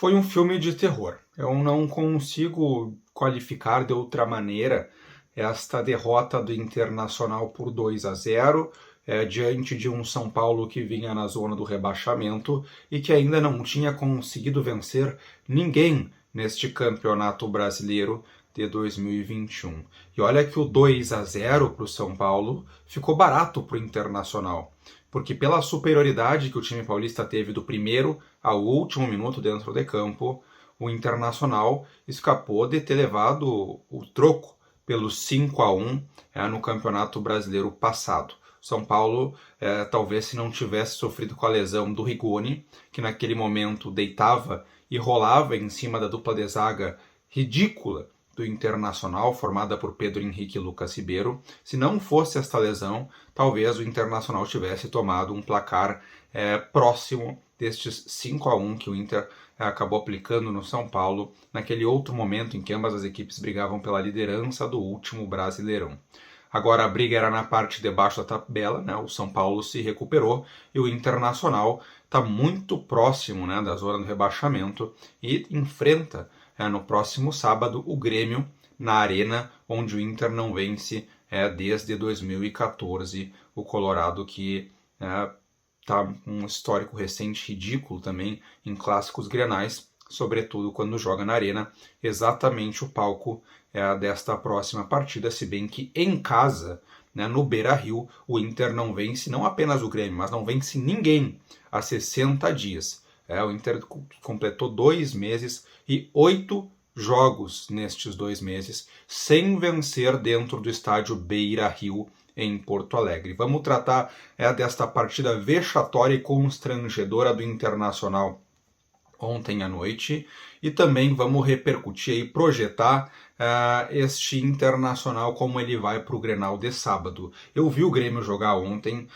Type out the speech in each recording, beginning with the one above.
Foi um filme de terror. Eu não consigo qualificar de outra maneira esta derrota do Internacional por 2-0, diante de um São Paulo que vinha na zona do rebaixamento e que ainda não tinha conseguido vencer ninguém neste Campeonato Brasileiro de 2021. E olha que o 2-0 para o São Paulo ficou barato para o Internacional, porque pela superioridade que o time paulista teve do primeiro ao último minuto dentro de campo, o Internacional escapou de ter levado o troco pelo 5-1 no Campeonato Brasileiro passado. São Paulo, talvez se não tivesse sofrido com a lesão do Rigoni, que naquele momento deitava e rolava em cima da dupla de zaga ridícula do Internacional, formada por Pedro Henrique e Lucas Ribeiro. Se não fosse esta lesão, talvez o Internacional tivesse tomado um placar próximo destes 5-1 que o Inter acabou aplicando no São Paulo, naquele outro momento em que ambas as equipes brigavam pela liderança do último Brasileirão. Agora a briga era na parte de baixo da tabela, né? O São Paulo se recuperou e o Internacional está muito próximo, né, da zona do rebaixamento e enfrenta no próximo sábado o Grêmio na Arena, onde o Inter não vence desde 2014, o Colorado que está um histórico recente ridículo também em clássicos grenais, sobretudo quando joga na Arena, exatamente o palco desta próxima partida, se bem que em casa, né, no Beira-Rio, o Inter não vence não apenas o Grêmio, mas não vence ninguém há 60 dias. O Inter completou 2 meses e 8 jogos nestes 2 meses sem vencer dentro do estádio Beira-Rio, em Porto Alegre. Vamos tratar desta partida vexatória e constrangedora do Internacional ontem à noite e também vamos repercutir e projetar este Internacional como ele vai para o Grenal de sábado. Eu vi o Grêmio jogar ontem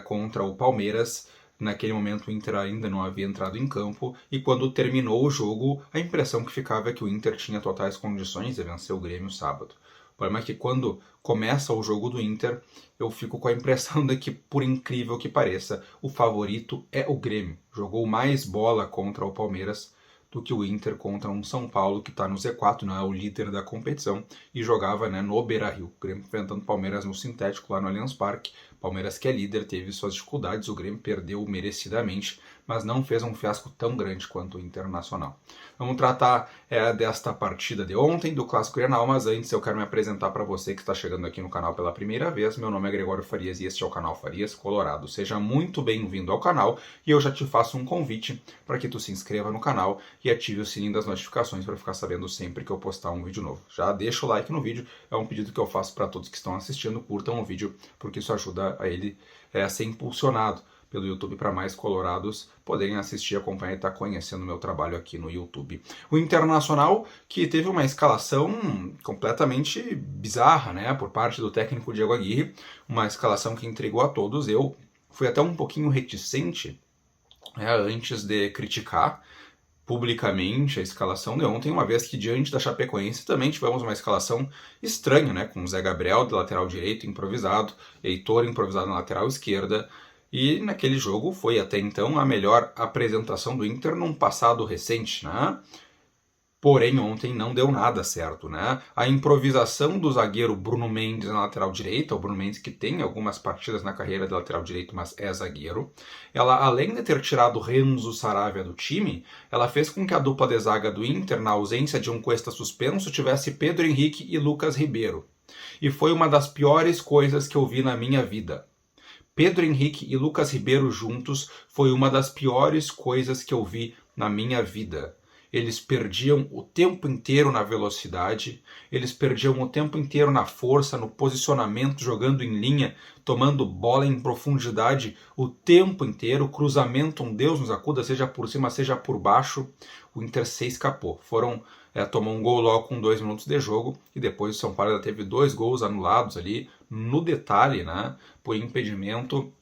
contra o Palmeiras. Naquele momento o Inter ainda não havia entrado em campo e quando terminou o jogo a impressão que ficava é que o Inter tinha totais condições de vencer o Grêmio sábado. O problema é que quando começa o jogo do Inter, eu fico com a impressão de que, por incrível que pareça, o favorito é o Grêmio. Jogou mais bola contra o Palmeiras do que o Inter contra um São Paulo que está no Z4, não é o líder da competição, e jogava no Beira-Rio. O Grêmio enfrentando o Palmeiras no sintético lá no Allianz Parque. Palmeiras, que é líder, teve suas dificuldades, o Grêmio perdeu merecidamente, mas não fez um fiasco tão grande quanto o Internacional. Vamos tratar desta partida de ontem, do Clássico Grenal, mas antes eu quero me apresentar para você que está chegando aqui no canal pela primeira vez. Meu nome é Gregório Farias e este é o canal Farias Colorado. Seja muito bem-vindo ao canal e eu já te faço um convite para que tu se inscreva no canal e ative o sininho das notificações para ficar sabendo sempre que eu postar um vídeo novo. Já deixa o like no vídeo, é um pedido que eu faço para todos que estão assistindo, curtam o vídeo, porque isso ajuda a ele a ser impulsionado pelo YouTube para mais colorados poderem assistir, acompanhar e estar conhecendo o meu trabalho aqui no YouTube. O Internacional, que teve uma escalação completamente bizarra, né, por parte do técnico Diego Aguirre, uma escalação que entregou a todos. Eu fui até um pouquinho reticente antes de criticar publicamente a escalação de ontem, uma vez que diante da Chapecoense também tivemos uma escalação estranha, né, com o Zé Gabriel de lateral direito improvisado, Heitor improvisado na lateral esquerda, e naquele jogo foi até então a melhor apresentação do Inter num passado recente, né? Porém, ontem não deu nada certo, né? A improvisação do zagueiro Bruno Mendes na lateral direita, o Bruno Mendes que tem algumas partidas na carreira de lateral direito, mas é zagueiro, ela, além de ter tirado Renzo Saravia do time, ela fez com que a dupla de zaga do Inter, na ausência de um Cuesta suspenso, tivesse Pedro Henrique e Lucas Ribeiro. E foi uma das piores coisas que eu vi na minha vida. Pedro Henrique e Lucas Ribeiro juntos foi uma das piores coisas que eu vi na minha vida. Eles perdiam o tempo inteiro na velocidade, eles perdiam o tempo inteiro na força, no posicionamento, jogando em linha, tomando bola em profundidade o tempo inteiro, cruzamento, um Deus nos acuda, seja por cima, seja por baixo. O Inter se escapou. Tomou um gol logo com 2 minutos de jogo e depois o São Paulo teve 2 gols anulados ali no detalhe, né, por impedimento.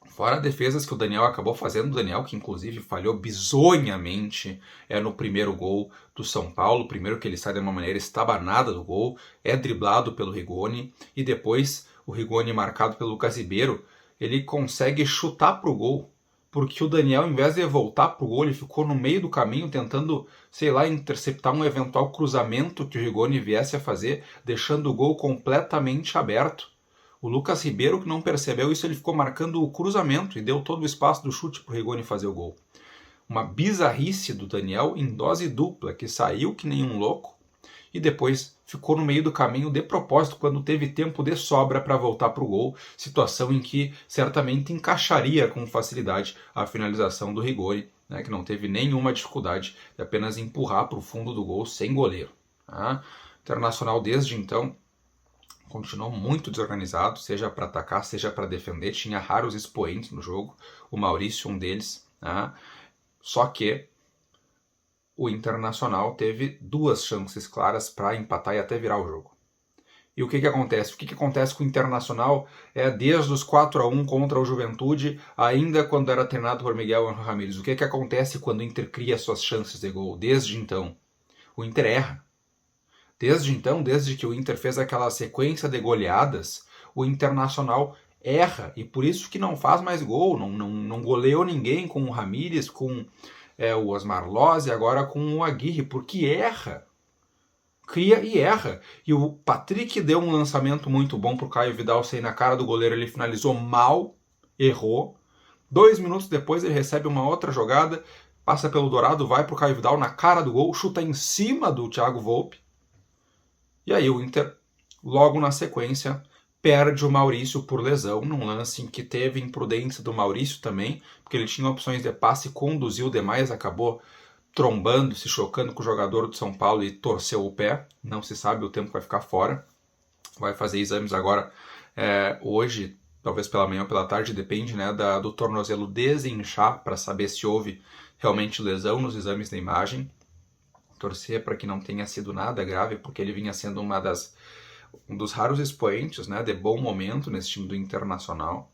Fora defesas que o Daniel acabou fazendo, o Daniel que inclusive falhou bizonhamente no primeiro gol do São Paulo, primeiro que ele sai de uma maneira estabanada do gol, é driblado pelo Rigoni e depois o Rigoni marcado pelo Lucas Ribeiro, ele consegue chutar para o gol porque o Daniel, em vez de voltar pro gol, ele ficou no meio do caminho tentando, sei lá, interceptar um eventual cruzamento que o Rigoni viesse a fazer, deixando o gol completamente aberto. O Lucas Ribeiro, que não percebeu isso, ele ficou marcando o cruzamento e deu todo o espaço do chute pro Rigoni fazer o gol. Uma bizarrice do Daniel em dose dupla, que saiu que nem um louco e depois ficou no meio do caminho de propósito quando teve tempo de sobra para voltar para o gol, situação em que certamente encaixaria com facilidade a finalização do Rigoni, né, que não teve nenhuma dificuldade de apenas empurrar para o fundo do gol sem goleiro. Tá? Internacional desde então continuou muito desorganizado, seja para atacar, seja para defender, tinha raros expoentes no jogo, o Maurício um deles, tá? Só que o Internacional teve 2 chances claras para empatar e até virar o jogo. E o que acontece? O que acontece com o Internacional desde os 4-1 contra o Juventude, ainda quando era treinado por Miguel Ángel Ramírez? O que acontece quando o Inter cria suas chances de gol? Desde então, o Inter erra. Desde então, desde que o Inter fez aquela sequência de goleadas, o Internacional erra. E por isso que não faz mais gol, não goleou ninguém com o Ramírez, com o Osmar Loz e agora com o Aguirre, porque erra. Cria e erra. E o Patrick deu um lançamento muito bom pro Caio Vidal sair na cara do goleiro, ele finalizou mal, errou. 2 minutos depois ele recebe uma outra jogada, passa pelo Dourado, vai pro Caio Vidal na cara do gol, chuta em cima do Thiago Volpi. E aí o Inter, logo na sequência, perde o Maurício por lesão, num lance em que teve imprudência do Maurício também, porque ele tinha opções de passe, conduziu demais, acabou trombando, se chocando com o jogador do São Paulo e torceu o pé. Não se sabe o tempo que vai ficar fora. Vai fazer exames agora hoje, talvez pela manhã ou pela tarde, depende, né, do tornozelo desinchar para saber se houve realmente lesão nos exames da imagem. Torcer para que não tenha sido nada grave, porque ele vinha sendo um dos raros expoentes, né, de bom momento nesse time do Internacional.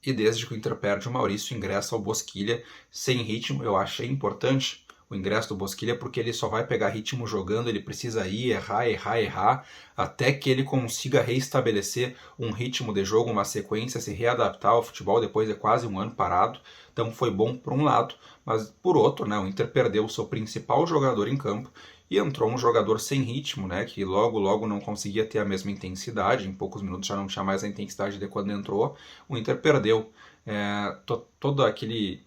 E desde que o Inter perde, o Maurício ingressa ao Bosquilha sem ritmo. Eu achei importante o ingresso do Bosquilha porque ele só vai pegar ritmo jogando, ele precisa ir, errar, até que ele consiga reestabelecer um ritmo de jogo, uma sequência, se readaptar ao futebol depois de quase um ano parado. Então foi bom por um lado, mas por outro, né, o Inter perdeu o seu principal jogador em campo e entrou um jogador sem ritmo, né, que logo não conseguia ter a mesma intensidade, em poucos minutos já não tinha mais a intensidade de quando entrou. O Inter perdeu todo aquele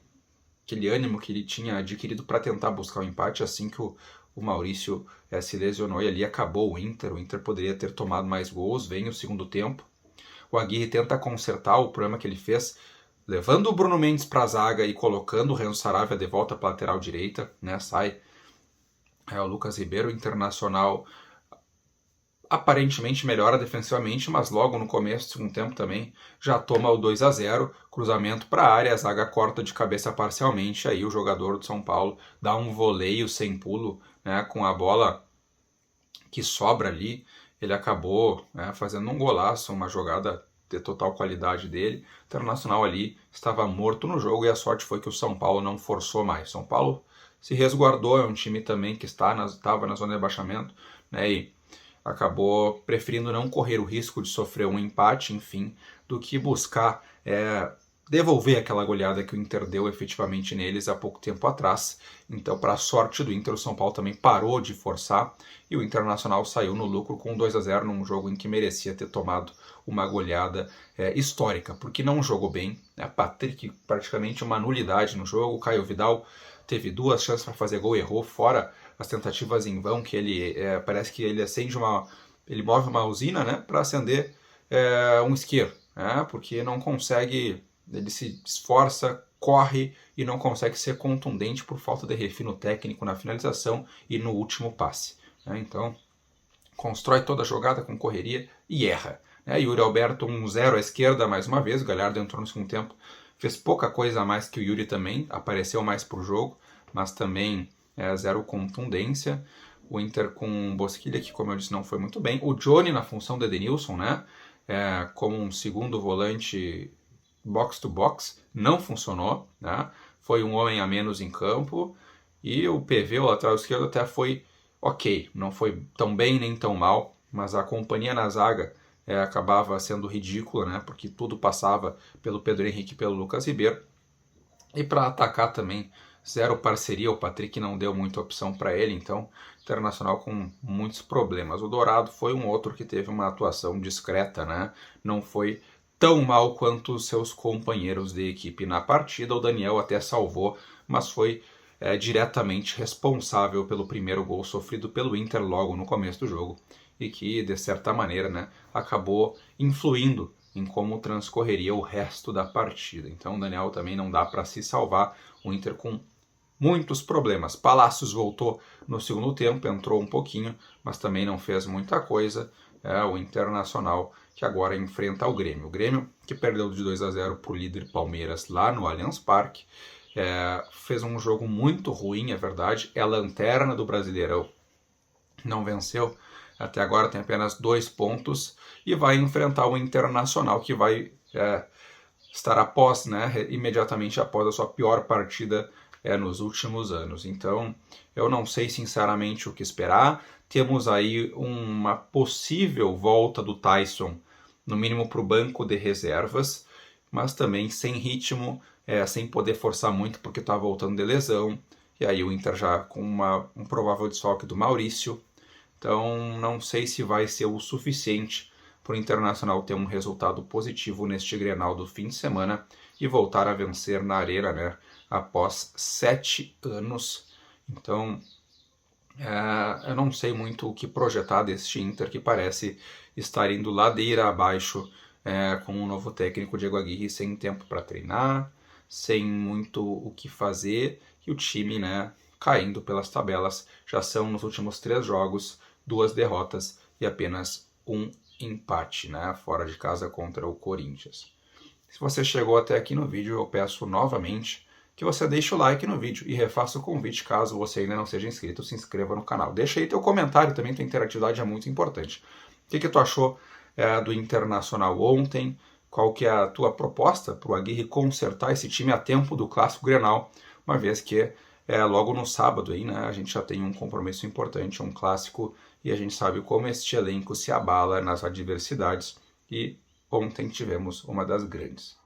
ânimo que ele tinha adquirido para tentar buscar o empate assim que o Maurício se lesionou, e ali acabou o Inter poderia ter tomado mais gols. Vem o segundo tempo, o Aguirre tenta consertar o problema que ele fez, levando o Bruno Mendes para a zaga e colocando o Renzo Saravia de volta para a lateral direita, né? Sai o Lucas Ribeiro. O Internacional aparentemente melhora defensivamente, mas logo no começo do segundo tempo também já toma o 2-0, cruzamento para a área, a zaga corta de cabeça parcialmente, aí o jogador do São Paulo dá um voleio sem pulo, né, com a bola que sobra ali, ele acabou fazendo um golaço, uma jogada de total qualidade dele. O Internacional ali estava morto no jogo e a sorte foi que o São Paulo não forçou mais. São Paulo se resguardou, é um time também que estava na zona de rebaixamento, né, e acabou preferindo não correr o risco de sofrer um empate, enfim, do que buscar devolver aquela goleada que o Inter deu efetivamente neles há pouco tempo atrás. Então, para a sorte do Inter, o São Paulo também parou de forçar e o Internacional saiu no lucro com 2-0 num jogo em que merecia ter tomado uma goleada histórica, porque não jogou bem. Patrick, praticamente uma nulidade no jogo. Caio Vidal teve 2 chances para fazer gol, errou, fora as tentativas em vão, que ele parece que ele acende ele move uma usina, né, para acender um isqueiro, porque não consegue, ele se esforça, corre e não consegue ser contundente por falta de refino técnico na finalização e no último passe. Então, constrói toda a jogada com correria e erra. Yuri Alberto 1-0 à esquerda mais uma vez, o Galhardo entrou no segundo tempo, fez pouca coisa a mais que o Yuri também, apareceu mais pro jogo, mas também zero contundência. O Inter com o Bosquilha, que como eu disse não foi muito bem. O Johnny na função de Edenilson, né? Como um segundo volante box to box, não funcionou, né? Foi um homem a menos em campo. E o PV, o lateral esquerdo, até foi ok, não foi tão bem nem tão mal, mas a companhia na zaga acabava sendo ridícula, né? Porque tudo passava pelo Pedro Henrique e pelo Lucas Ribeiro. E para atacar também, zero parceria, o Patrick não deu muita opção para ele, então Internacional com muitos problemas. O Dourado foi um outro que teve uma atuação discreta, né? Não foi tão mal quanto os seus companheiros de equipe na partida. O Daniel até salvou, mas foi diretamente responsável pelo primeiro gol sofrido pelo Inter logo no começo do jogo e que, de certa maneira, né, acabou influindo em como transcorreria o resto da partida. Então o Daniel também não dá para se salvar, o Inter com muitos problemas. Palácios voltou no segundo tempo, entrou um pouquinho, mas também não fez muita coisa. O Internacional que agora enfrenta o Grêmio. O Grêmio que perdeu de 2-0 para o líder Palmeiras lá no Allianz Parque. Fez um jogo muito ruim, é verdade. É a lanterna do Brasileirão. Não venceu. Até agora tem apenas 2 pontos. E vai enfrentar o Internacional, que vai estar após, né, imediatamente após a sua pior partida nos últimos anos. Então, eu não sei sinceramente o que esperar. Temos aí uma possível volta do Tyson, no mínimo para o banco de reservas, mas também sem ritmo, sem poder forçar muito porque está voltando de lesão. E aí o Inter já com um provável desfalque do Maurício. Então, não sei se vai ser o suficiente para o Internacional ter um resultado positivo neste Grenal do fim de semana e voltar a vencer na Arena, né, após 7 anos. Então, eu não sei muito o que projetar deste Inter, que parece estar indo ladeira abaixo com um novo técnico, Diego Aguirre, sem tempo para treinar, sem muito o que fazer, e o time, né, caindo pelas tabelas. Já são nos últimos 3 jogos 2 derrotas e apenas 1 empate, né, fora de casa contra o Corinthians. Se você chegou até aqui no vídeo, eu peço novamente que você deixe o like no vídeo e refaça o convite caso você ainda não seja inscrito, se inscreva no canal. Deixa aí teu comentário também, tua interatividade é muito importante. O que tu achou do Internacional ontem? Qual que é a tua proposta para o Aguirre consertar esse time a tempo do Clássico Grenal, uma vez que logo no sábado aí, né, a gente já tem um compromisso importante, um clássico, e a gente sabe como este elenco se abala nas adversidades, e ontem tivemos uma das grandes.